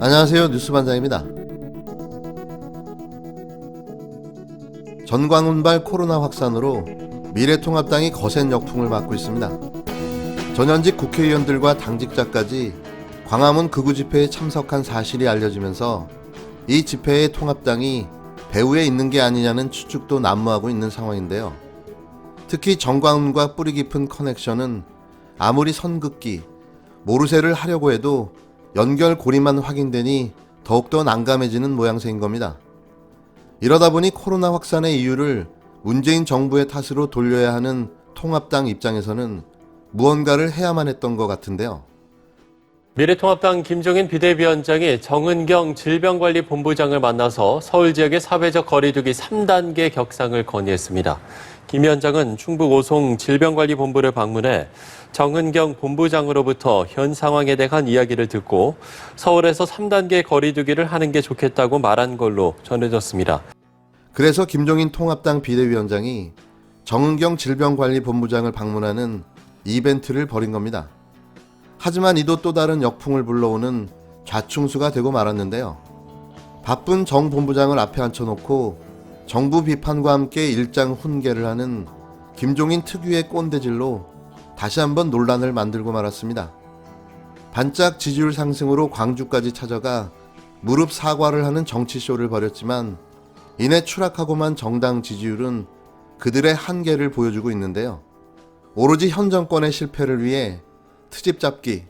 안녕하세요. 뉴스반장입니다. 전광훈발 코로나 확산으로 미래통합당이 거센 역풍을 맞고 있습니다. 전현직 국회의원들과 당직자까지 광화문 극우 집회에 참석한 사실이 알려지면서 이 집회에 통합당이 배후에 있는 게 아니냐는 추측도 난무하고 있는 상황인데요. 특히 전광훈과 뿌리 깊은 커넥션은 아무리 선긋기, 모르쇠를 하려고 해도 연결고리만 확인되니 더욱더 난감해지는 모양새인 겁니다. 이러다 보니 코로나 확산의 이유를 문재인 정부의 탓으로 돌려야 하는 통합당 입장에서는 무언가를 해야만 했던 것 같은데요. 미래통합당 김종인 비대위원장이 정은경 질병관리본부장을 만나서 서울 지역의 사회적 거리두기 3단계 격상을 건의했습니다. 김 위원장은 충북 오송 질병관리본부를 방문해 정은경 본부장으로부터 현 상황에 대한 이야기를 듣고 서울에서 3단계 거리두기를 하는 게 좋겠다고 말한 걸로 전해졌습니다. 그래서 김종인 통합당 비대위원장이 정은경 질병관리본부장을 방문하는 이벤트를 벌인 겁니다. 하지만 이도 또 다른 역풍을 불러오는 좌충수가 되고 말았는데요. 바쁜 정 본부장을 앞에 앉혀놓고 정부 비판과 함께 일장 훈계를 하는 김종인 특유의 꼰대질로 다시 한번 논란을 만들고 말았습니다. 반짝 지지율 상승으로 광주까지 찾아가 무릎 사과를 하는 정치쇼를 벌였지만 이내 추락하고만 정당 지지율은 그들의 한계를 보여주고 있는데요. 오로지 현 정권의 실패를 위해 트집 잡기,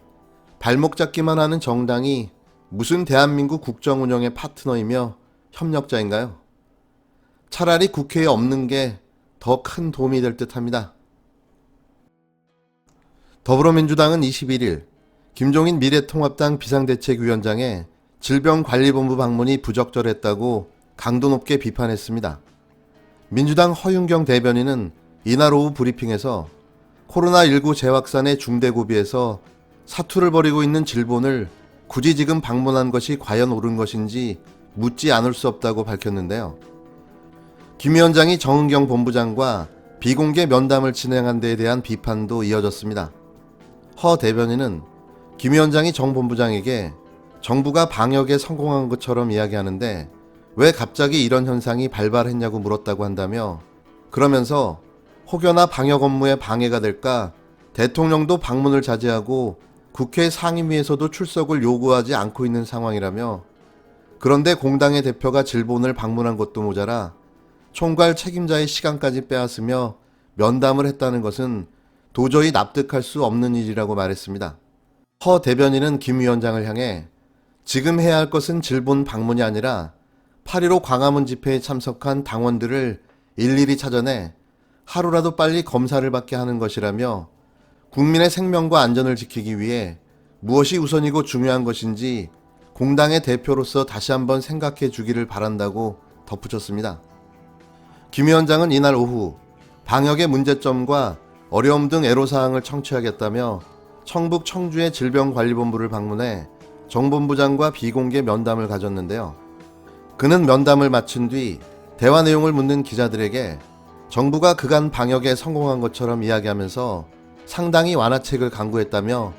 발목 잡기만 하는 정당이 무슨 대한민국 국정 운영의 파트너이며 협력자인가요? 차라리 국회에 없는 게 더 큰 도움이 될 듯합니다. 더불어민주당은 21일 김종인 미래통합당 비상대책위원장의 질병관리본부 방문이 부적절했다고 강도 높게 비판했습니다. 민주당 허윤경 대변인은 이날 오후 브리핑에서 코로나19 재확산의 중대고비에서 사투를 벌이고 있는 질본을 굳이 지금 방문한 것이 과연 옳은 것인지 묻지 않을 수 없다고 밝혔는데요. 김 위원장이 정은경 본부장과 비공개 면담을 진행한 데에 대한 비판도 이어졌습니다. 허 대변인은 김 위원장이 정 본부장에게 정부가 방역에 성공한 것처럼 이야기하는데 왜 갑자기 이런 현상이 발발했냐고 물었다고 한다며 그러면서 혹여나 방역 업무에 방해가 될까 대통령도 방문을 자제하고 국회 상임위에서도 출석을 요구하지 않고 있는 상황이라며 그런데 공당의 대표가 질본을 방문한 것도 모자라 총괄 책임자의 시간까지 빼앗으며 면담을 했다는 것은 도저히 납득할 수 없는 일이라고 말했습니다. 허 대변인은 김 위원장을 향해 지금 해야 할 것은 질본 방문이 아니라 8.15 광화문 집회에 참석한 당원들을 일일이 찾아내 하루라도 빨리 검사를 받게 하는 것이라며 국민의 생명과 안전을 지키기 위해 무엇이 우선이고 중요한 것인지 공당의 대표로서 다시 한번 생각해 주기를 바란다고 덧붙였습니다. 김 위원장은 이날 오후 방역의 문제점과 어려움 등 애로사항을 청취하겠다며 청북 청주의 질병관리본부를 방문해 정 본부장과 비공개 면담을 가졌는데요. 그는 면담을 마친 뒤 대화 내용을 묻는 기자들에게 정부가 그간 방역에 성공한 것처럼 이야기하면서 상당히 완화책을 강구했다며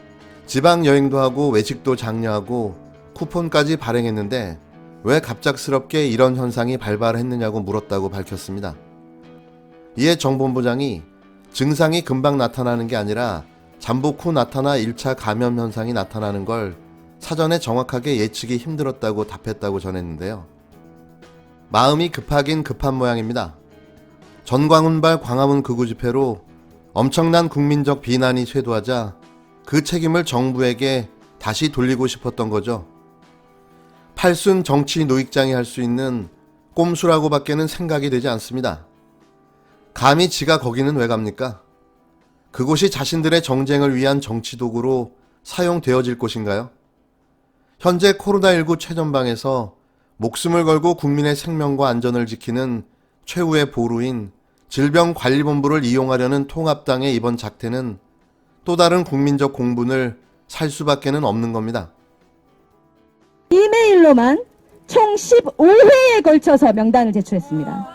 지방 여행도 하고 외식도 장려하고 쿠폰까지 발행했는데 왜 갑작스럽게 이런 현상이 발발했느냐고 물었다고 밝혔습니다. 이에 정 본부장이 증상이 금방 나타나는 게 아니라 잠복 후 나타나 1차 감염 현상이 나타나는 걸 사전에 정확하게 예측이 힘들었다고 답했다고 전했는데요. 마음이 급하긴 급한 모양입니다. 전광훈발 광화문 극우 집회로 엄청난 국민적 비난이 쇄도하자 그 책임을 정부에게 다시 돌리고 싶었던 거죠. 팔순 정치 노익장이 할 수 있는 꼼수라고 밖에는 생각이 되지 않습니다. 감히 지가 거기는 왜 갑니까? 그곳이 자신들의 정쟁을 위한 정치 도구로 사용되어질 곳인가요? 현재 코로나19 최전방에서 목숨을 걸고 국민의 생명과 안전을 지키는 최후의 보루인 질병관리본부를 이용하려는 통합당의 이번 작태는 또 다른 국민적 공분을 살 수밖에는 없는 겁니다. 이메일로만 총 15회에 걸쳐서 명단을 제출했습니다.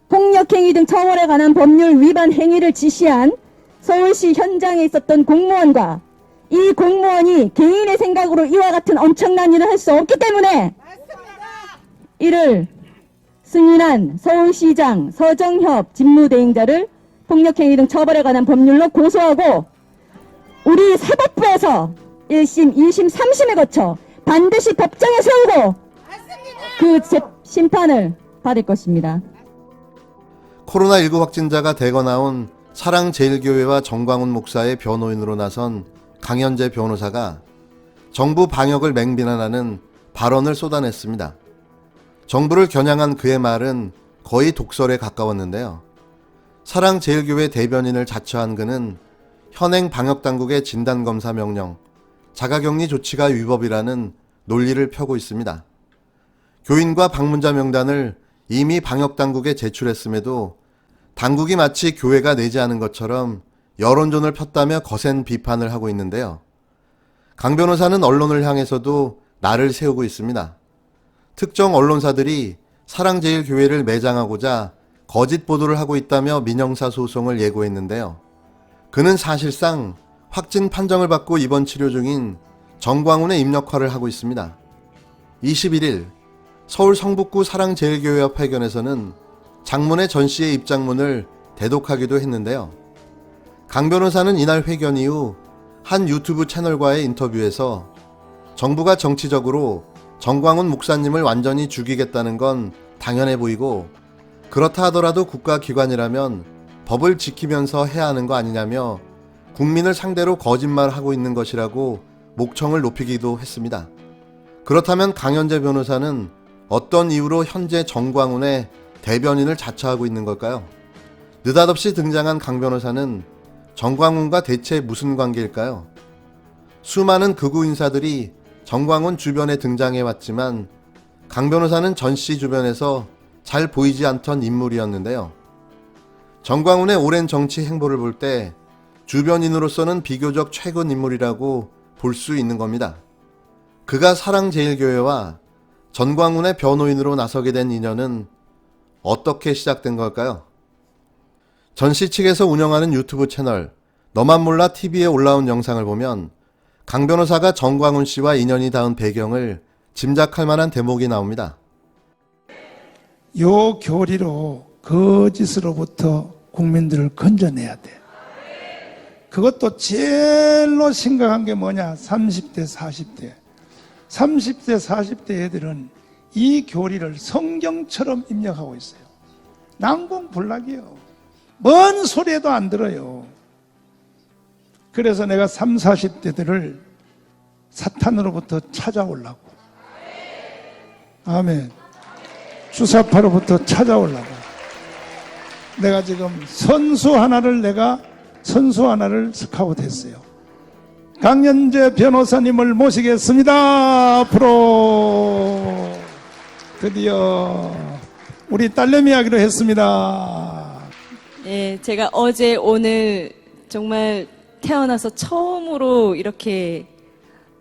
폭력행위 등 처벌에 관한 법률 위반 행위를 지시한 서울시 현장에 있었던 공무원과 이 공무원이 개인의 생각으로 이와 같은 엄청난 일을 할 수 없기 때문에 이를 승인한 서울시장 서정협 직무대행자를 폭력행위 등 처벌에 관한 법률로 고소하고 우리 사법부에서 1심, 2심, 3심에 거쳐 반드시 법정에 세우고 그 심판을 받을 것입니다. 코로나19 확진자가 대거 나온 사랑제일교회와 정광훈 목사의 변호인으로 나선 강현재 변호사가 정부 방역을 맹비난하는 발언을 쏟아냈습니다. 정부를 겨냥한 그의 말은 거의 독설에 가까웠는데요. 사랑제일교회 대변인을 자처한 그는 현행 방역당국의 진단검사 명령, 자가격리 조치가 위법이라는 논리를 펴고 있습니다. 교인과 방문자 명단을 이미 방역당국에 제출했음에도 당국이 마치 교회가 내지 않은 것처럼 여론전을 폈다며 거센 비판을 하고 있는데요. 강 변호사는 언론을 향해서도 날을 세우고 있습니다. 특정 언론사들이 사랑제일교회를 매장하고자 거짓 보도를 하고 있다며 민형사 소송을 예고했는데요. 그는 사실상 확진 판정을 받고 입원 치료 중인 정광훈의 입력화를 하고 있습니다. 21일 서울 성북구 사랑제일교회 앞 회견에서는 장문의 전 씨의 입장문을 대독하기도 했는데요. 강 변호사는 이날 회견 이후 한 유튜브 채널과의 인터뷰에서 정부가 정치적으로 정광훈 목사님을 완전히 죽이겠다는 건 당연해 보이고 그렇다 하더라도 국가기관이라면 법을 지키면서 해야 하는 거 아니냐며 국민을 상대로 거짓말하고 있는 것이라고 목청을 높이기도 했습니다. 그렇다면 강현재 변호사는 어떤 이유로 현재 정광훈의 대변인을 자처하고 있는 걸까요? 느닷없이 등장한 강 변호사는 정광훈과 대체 무슨 관계일까요? 수많은 극우 인사들이 정광훈 주변에 등장해왔지만 강 변호사는 전 씨 주변에서 잘 보이지 않던 인물이었는데요. 정광훈의 오랜 정치 행보를 볼 때 주변인으로서는 비교적 최근 인물이라고 볼 수 있는 겁니다. 그가 사랑제일교회와 전광훈의 변호인으로 나서게 된 인연은 어떻게 시작된 걸까요? 전 씨 측에서 운영하는 유튜브 채널 너만 몰라 TV에 올라온 영상을 보면 강 변호사가 정광훈 씨와 인연이 닿은 배경을 짐작할 만한 대목이 나옵니다. 요 교리로 거짓으로부터 국민들을 건져내야 돼. 그것도 제일로 심각한 게 뭐냐? 30대, 40대. 30대, 40대 애들은 이 교리를 성경처럼 입력하고 있어요. 난공불락이에요. 뭔 소리에도 안 들어요. 그래서 내가 30, 40대들을 사탄으로부터 찾아오려고. 아멘. 주사파로부터 찾아오려고. 내가 지금 선수 하나를 스카우트했어요. 강현재 변호사님을 모시겠습니다. 앞으로 드디어 우리 딸내미 하기로 했습니다. 네, 제가 어제 오늘 정말 태어나서 처음으로 이렇게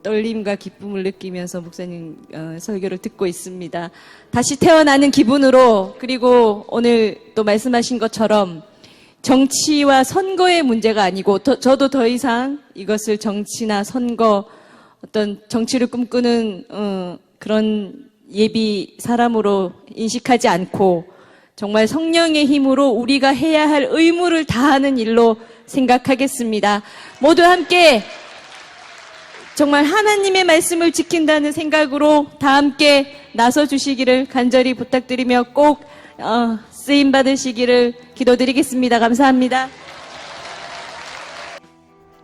떨림과 기쁨을 느끼면서 목사님 설교를 듣고 있습니다. 다시 태어나는 기분으로, 그리고 오늘 또 말씀하신 것처럼 정치와 선거의 문제가 아니고 저도 더 이상 이것을 정치나 선거, 어떤 정치를 꿈꾸는 그런 예비 사람으로 인식하지 않고 정말 성령의 힘으로 우리가 해야 할 의무를 다하는 일로 생각하겠습니다. 모두 함께 정말 하나님의 말씀을 지킨다는 생각으로 다 함께 나서 주시기를 간절히 부탁드리며 꼭 쓰임 받으시기를 기도드리겠습니다. 감사합니다.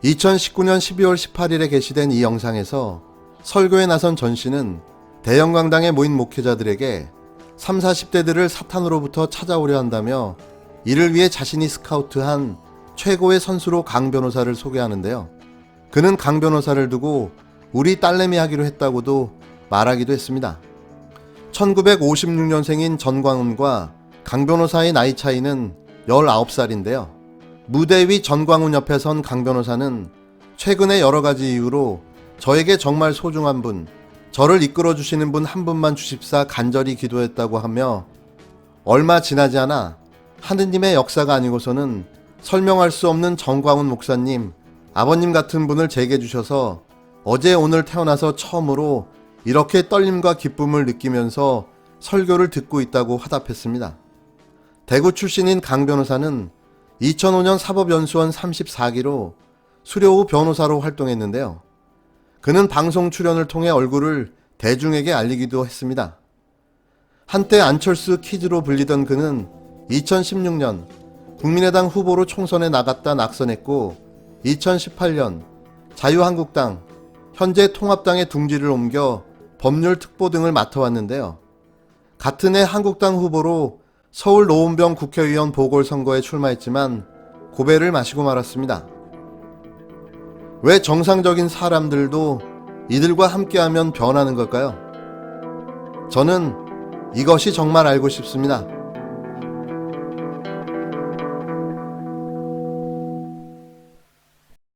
2019년 12월 18일에 게시된 이 영상에서 설교에 나선 전 씨는 대형 강당에 모인 목회자들에게 30, 40대들을 사탄으로부터 찾아오려 한다며 이를 위해 자신이 스카우트한 최고의 선수로 강 변호사를 소개하는데요. 그는 강 변호사를 두고 우리 딸내미 하기로 했다고도 말하기도 했습니다. 1956년생인 전광훈과 강 변호사의 나이 차이는 19살인데요. 무대 위 전광훈 옆에 선 강 변호사는 최근에 여러 가지 이유로 저에게 정말 소중한 분, 저를 이끌어 주시는 분 한 분만 주십사 간절히 기도했다고 하며 얼마 지나지 않아 하느님의 역사가 아니고서는 설명할 수 없는 정광훈 목사님, 아버님 같은 분을 제게 주셔서 어제 오늘 태어나서 처음으로 이렇게 떨림과 기쁨을 느끼면서 설교를 듣고 있다고 화답했습니다. 대구 출신인 강 변호사는 2005년 사법연수원 34기로 수료 후 변호사로 활동했는데요. 그는 방송 출연을 통해 얼굴을 대중에게 알리기도 했습니다. 한때 안철수 키즈로 불리던 그는 2016년 국민의당 후보로 총선에 나갔다 낙선했고 2018년 자유한국당, 현재 통합당의 둥지를 옮겨 법률 특보 등을 맡아왔는데요. 같은 해 한국당 후보로 서울 노원병 국회의원 보궐선거에 출마했지만 고배를 마시고 말았습니다. 왜 정상적인 사람들도 이들과 함께하면 변하는 걸까요? 저는 이것이 정말 알고 싶습니다.